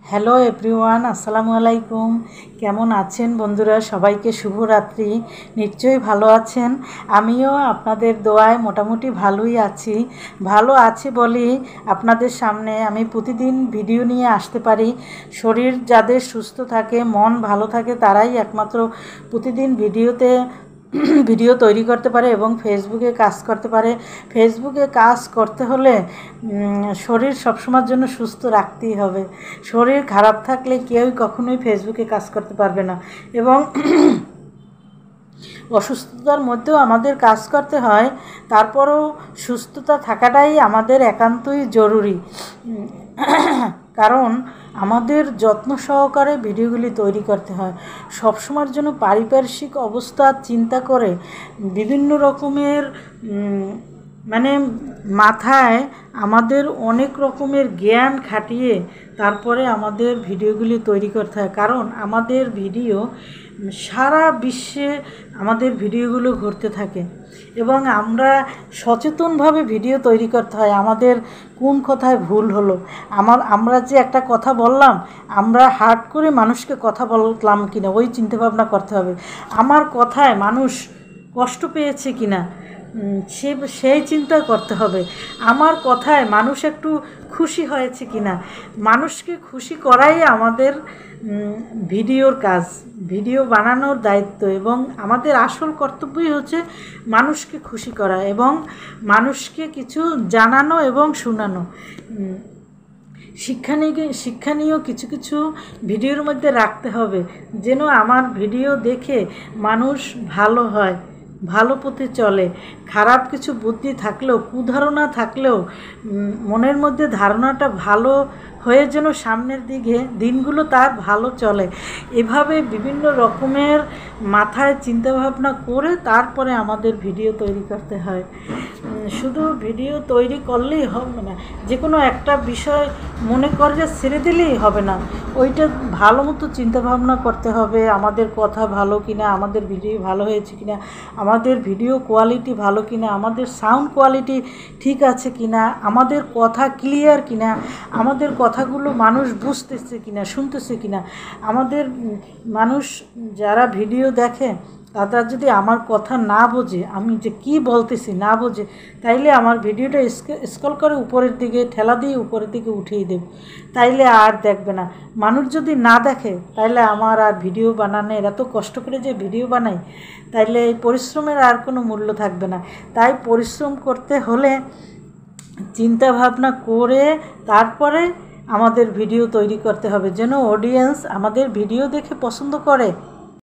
Hello everyone, আসসালামু আলাইকুম। কেমন আছেন বন্ধুরা? সবাইকে শুভরাত্রি। নিশ্চয়ই ভালো আছেন। আমিও আপনাদের দোয়ায় মোটামুটি ভালোই আছি। ভালো আছি বলেই আপনাদের সামনে আমি প্রতিদিন ভিডিও নিয়ে আসতে পারি। শরীর যাদের সুস্থ থাকে, মন ভালো থাকে, তারাই একমাত্র প্রতিদিন ভিডিও তৈরি করতে পারে এবং ফেসবুকে কাজ করতে পারে। ফেসবুকে কাজ করতে হলে শরীর সবসময়ের জন্য সুস্থ রাখতেই হবে। শরীর খারাপ থাকলে কেউই কখনোই ফেসবুকে কাজ করতে পারবে না এবং অসুস্থতার মধ্যেও আমাদের কাজ করতে হয়। তারপরেও সুস্থতা থাকাটাই আমাদের একান্তই জরুরি, কারণ আমাদের যত্ন সহকারে ভিডিওগুলি তৈরি করতে হয়। সবসময়ের জন্য পারিপার্শ্বিক অবস্থা চিন্তা করে বিভিন্ন রকমের মাথায় আমাদের অনেক রকমের জ্ঞান খাটিয়ে তারপরে আমাদের ভিডিওগুলি তৈরি করতে হয়, কারণ আমাদের ভিডিও সারা বিশ্বে আমাদের ভিডিওগুলো ঘুরতে থাকে এবং আমরা সচেতনভাবে ভিডিও তৈরি করতে হয়। আমাদের কোন কথায় ভুল হলো, আমরা যে একটা কথা বললাম, আমরা হার্ট করে মানুষকে কথা বললাম কিনা ওই চিন্তাভাবনা করতে হবে। আমার কথায় মানুষ কষ্ট পেয়েছে কিনা সেই চিন্তা করতে হবে। আমার কথায় মানুষ একটু খুশি হয়েছে কিনা, মানুষকে খুশি করাই আমাদের ভিডিওর কাজ, ভিডিও বানানোর দায়িত্ব। এবং আমাদের আসল কর্তব্যই হচ্ছে মানুষকে খুশি করা এবং মানুষকে কিছু জানানো এবং শোনানো। শিক্ষণীয় কিছু কিছু ভিডিওর মধ্যে রাখতে হবে, যেন আমার ভিডিও দেখে মানুষ ভালো হয়, ভালো পথে চলে। খারাপ কিছু বুদ্ধি থাকলেও, কুধারণা থাকলেও মনের মধ্যে ধারণাটা ভালো হয়ে যেন সামনের দিনগুলো তার ভালো চলে। এভাবে বিভিন্ন রকমের মাথায় চিন্তাভাবনা করে তারপরে আমাদের ভিডিও তৈরি করতে হয়। শুধু ভিডিও তৈরি করলেই হবে না, যে কোনো একটা বিষয় মনে করে যে ছেড়ে দিলেই হবে না, ওইটা ভালো মতো চিন্তাভাবনা করতে হবে। আমাদের কথা ভালো কিনা, আমাদের ভিডিও ভালো হয়েছে কিনা, আমাদের ভিডিও কোয়ালিটি ভালো কিনা, আমাদের সাউন্ড কোয়ালিটি ঠিক আছে কিনা, আমাদের কথা ক্লিয়ার কিনা, আমাদের কথাগুলো মানুষ বুঝতেছে কিনা, শুনতেছে কিনা। আমাদের মানুষ যারা ভিডিও দেখে তারা যদি আমার কথা না বোঝে, আমি যে কি বলতেছি না বোঝে, তাইলে আমার ভিডিওটা স্ক্রল করে উপরের দিকে ঠেলা দিয়ে উপরের দিকে উঠিয়ে দেব, তাইলে আর দেখবে না। মানুষ যদি না দেখে তাইলে আমার আর ভিডিও বানানোর, এত কষ্ট করে যে ভিডিও বানাই, তাইলে এই পরিশ্রমের আর কোনো মূল্য থাকবে না। তাই পরিশ্রম করতে হলে চিন্তা ভাবনা করে তারপরে আমাদের ভিডিও তৈরি করতে হবে, যেন অডিয়েন্স আমাদের ভিডিও দেখে পছন্দ করে।